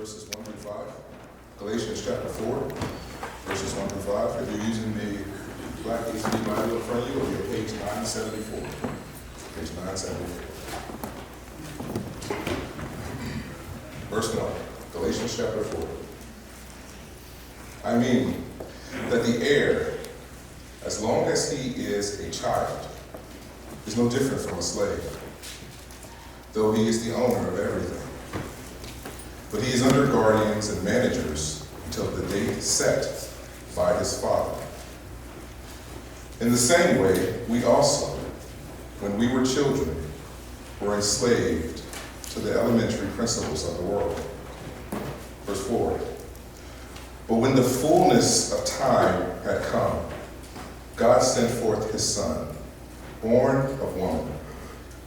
verses 1 through 5. Galatians chapter 4, verses 1 through 5. If you're using the Black HB Bible in front of you, it'll be on page 974. Page 974. Verse 1, Galatians chapter 4. I mean that the heir, as long as he is a child, is no different from a slave, though he is the owner of everything. But he is under guardians and managers until the date set by his father. In the same way, we also, when we were children, were enslaved to the elementary principles of the world. Verse 4. But when the fullness of time had come, God sent forth his Son, born of woman,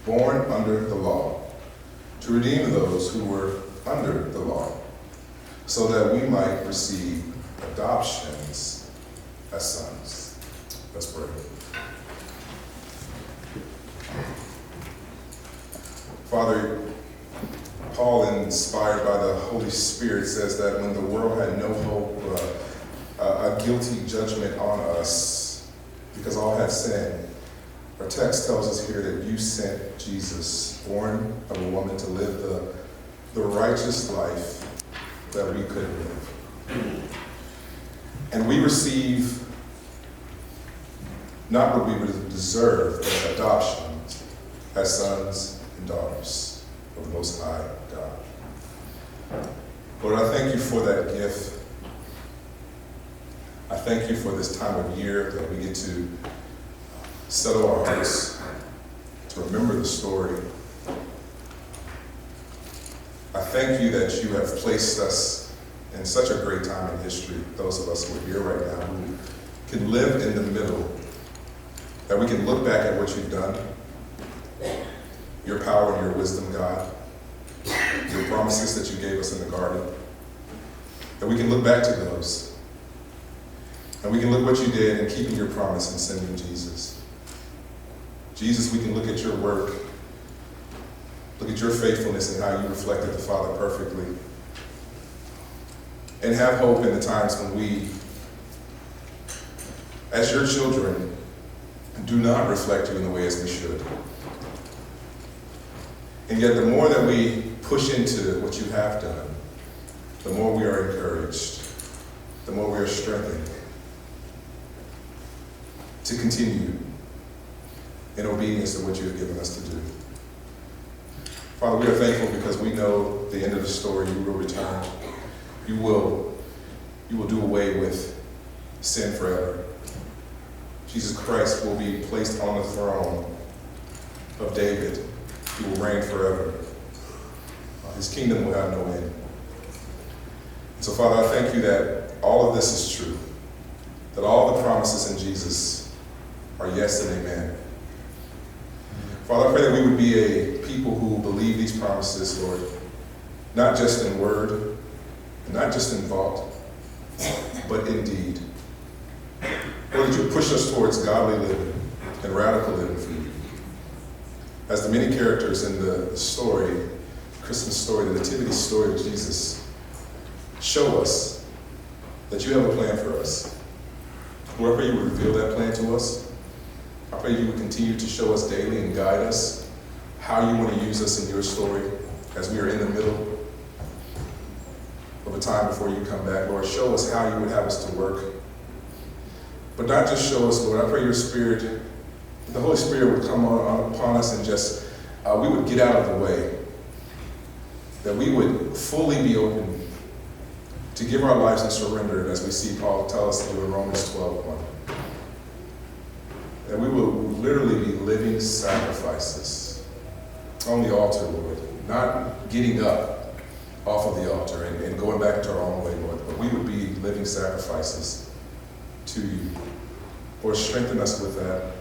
born under the law, to redeem those who were under the law, so that we might receive adoptions as sons. Let's pray. Father, Paul, inspired by the Holy Spirit, says that when the world had no hope, a guilty judgment on us, because all had sinned, our text tells us here that you sent Jesus, born of a woman, to live the righteous life that we couldn't live. And we receive not what we would deserve, but adoption as sons and daughters of the Most High God. Lord, I thank you for that gift. I thank you for this time of year that we get to settle our hearts, to remember the story. I thank you that you have placed us in such a great time in history, those of us who are here right now, who can live in the middle, that we can look back at what you've done, your power and your wisdom, God, your promises that you gave us in the garden, that we can look back to those, and we can look what you did in keeping your promise and sending Jesus. Jesus, we can look at your work, look at your faithfulness and how you reflected the Father perfectly, and have hope in the times when we, as your children, do not reflect you in the way as we should. And yet the more that we push into what you have done, the more we are encouraged, the more we are strengthened to continue in obedience to what you have given us to do. Father, we are thankful because we know the end of the story. You will return. You will do away with sin forever. Jesus Christ will be placed on the throne of David. He will reign forever. His kingdom will have no end. So, Father, I thank you that all of this is true, that all the promises in Jesus are yes and amen. Father, I pray that we would be a people who believe these promises, Lord, not just in word, and not just in thought, but in deed. Lord, that you push us towards godly living and radical living for you. As the many characters in the story, Christmas story, the nativity story of Jesus, show us that you have a plan for us. Lord, I pray you would reveal that plan to us. I pray you would continue to show us daily and guide us how you want to use us in your story as we are in the middle of a time before you come back. Lord, show us how you would have us to work. But not just show us, Lord, I pray your Spirit, the Holy Spirit would come upon us and just, we would get out of the way. That we would fully be open to give our lives and surrender, as we see Paul tell us to do in Romans 12:1. That we will literally be living sacrifices on the altar, Lord, not getting up off of the altar and going back to our own way, Lord, but we would be living sacrifices to you. Lord, strengthen us with that.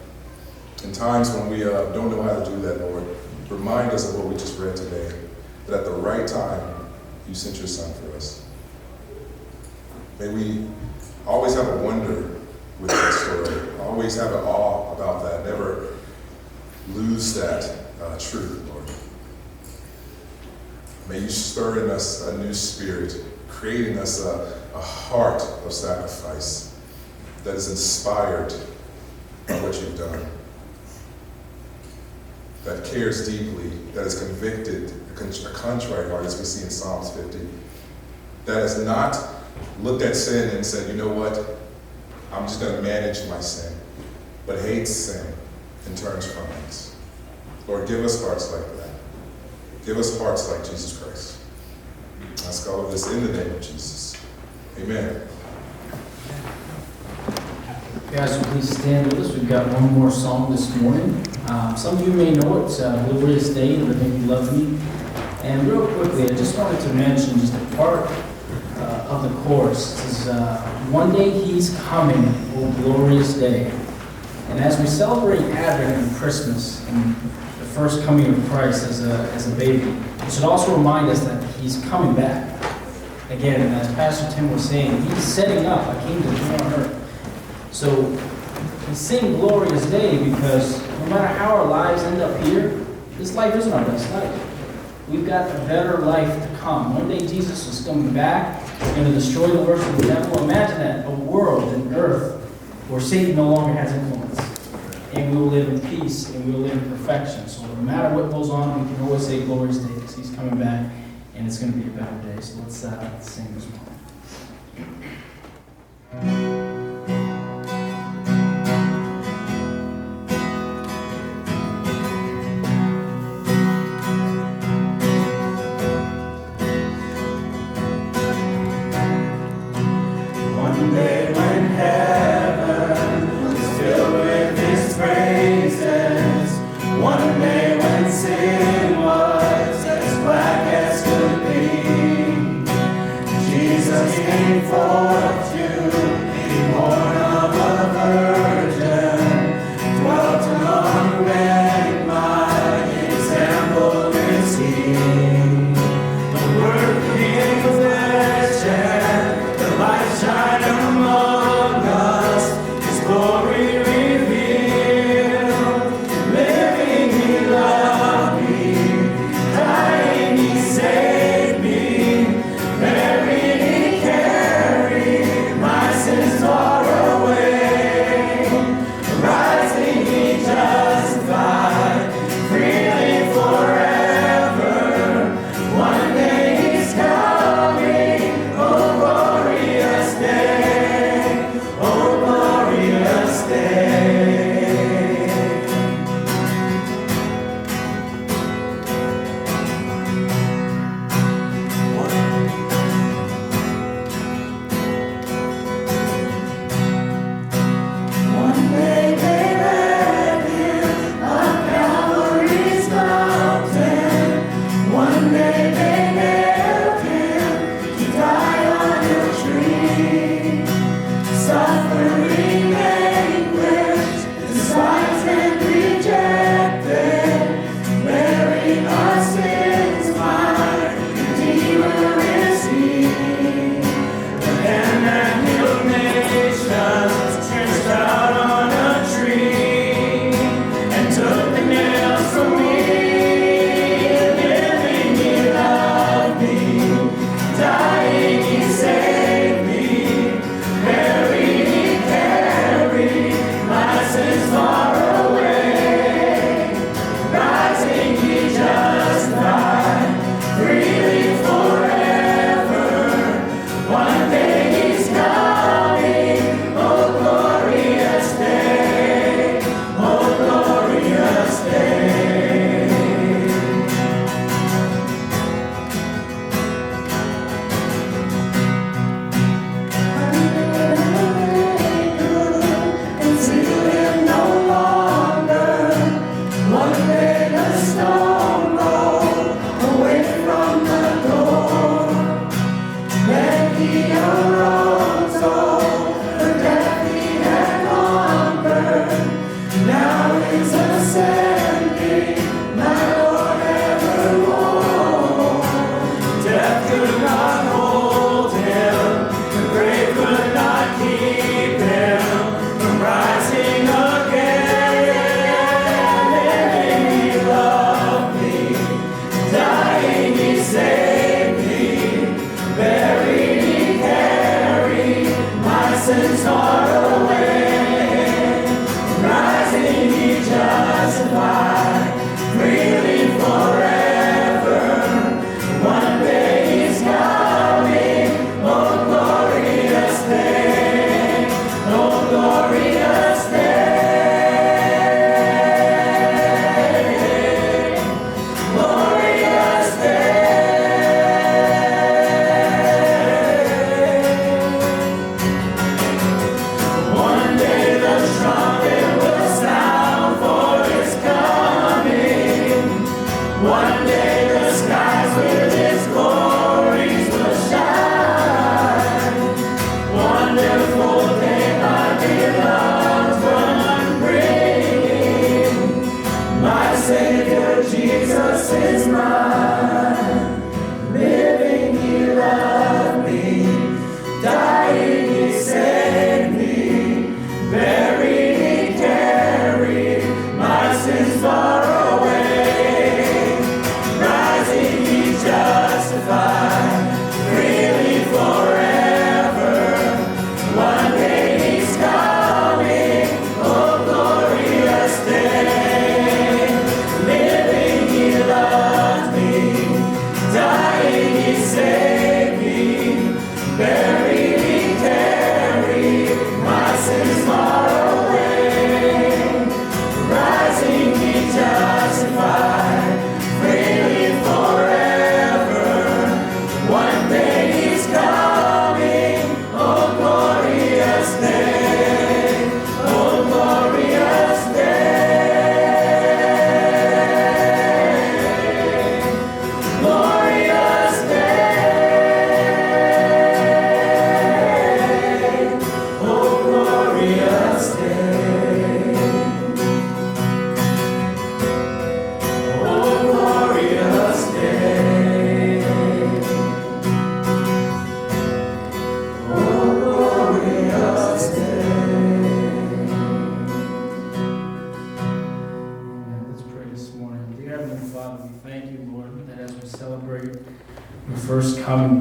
In times when we don't know how to do that, Lord, remind us of what we just read today, that at the right time, you sent your Son for us. May we always have a wonder with that story, always have an awe about that, never lose that truth, Lord. May you stir in us a new spirit, creating us a heart of sacrifice that is inspired by what you've done, that cares deeply, that is convicted, a contrite heart, as we see in Psalms 50, that has not looked at sin and said, you know what, I'm just going to manage my sin, but hates sin and turns from it. Lord, give us hearts like that. Give us hearts like Jesus Christ. I ask all of this in the name of Jesus. Amen. Guys, please stand with us. We've got one more song this morning. Some of you may know it. It's Glorious Day, and Make You Love Me. And real quickly, I just wanted to mention just a part of the chorus. It says, one day He's coming, oh glorious day. And as we celebrate Advent and Christmas and the first coming of Christ as a baby, it should also remind us that He's coming back. Again, and as Pastor Tim was saying, He's setting up a kingdom here on earth. So we sing Glorious Day because no matter how our lives end up here, this life isn't our best life. We've got a better life to come. One day Jesus is coming back and to destroy the works of the devil. Imagine that, a world, an earth, where Satan no longer has influence. And we will live in peace and we will live in perfection. So no matter what goes on, we can always say Glorious Day because He's coming back and it's going to be a better day. So let's sing this morning. Carry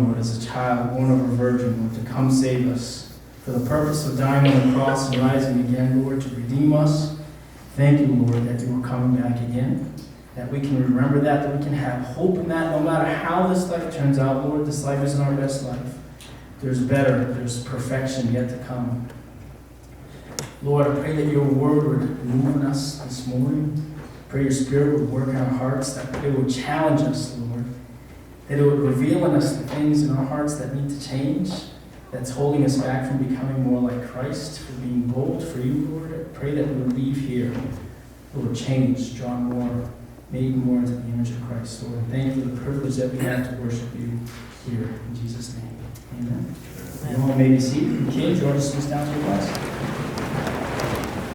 Lord, as a child, born of a virgin, Lord, to come save us for the purpose of dying on the cross and rising again, Lord, to redeem us. Thank you, Lord, that you are coming back again, that we can remember that we can have hope in that no matter how this life turns out, Lord. This life isn't our best life. There's better, there's perfection yet to come. Lord, I pray that your word would move in us this morning. Pray your Spirit would work in our hearts, that it would challenge us, Lord, that it would reveal in us the things in our hearts that need to change, that's holding us back from becoming more like Christ, for being bold for you, Lord. I pray that we would leave here, Lord, changed, drawn more, made more into the image of Christ. Lord, thank you for the privilege that we have to worship you here. In Jesus' name, amen. You all may be seated. Kid, George, dismissed down to your class.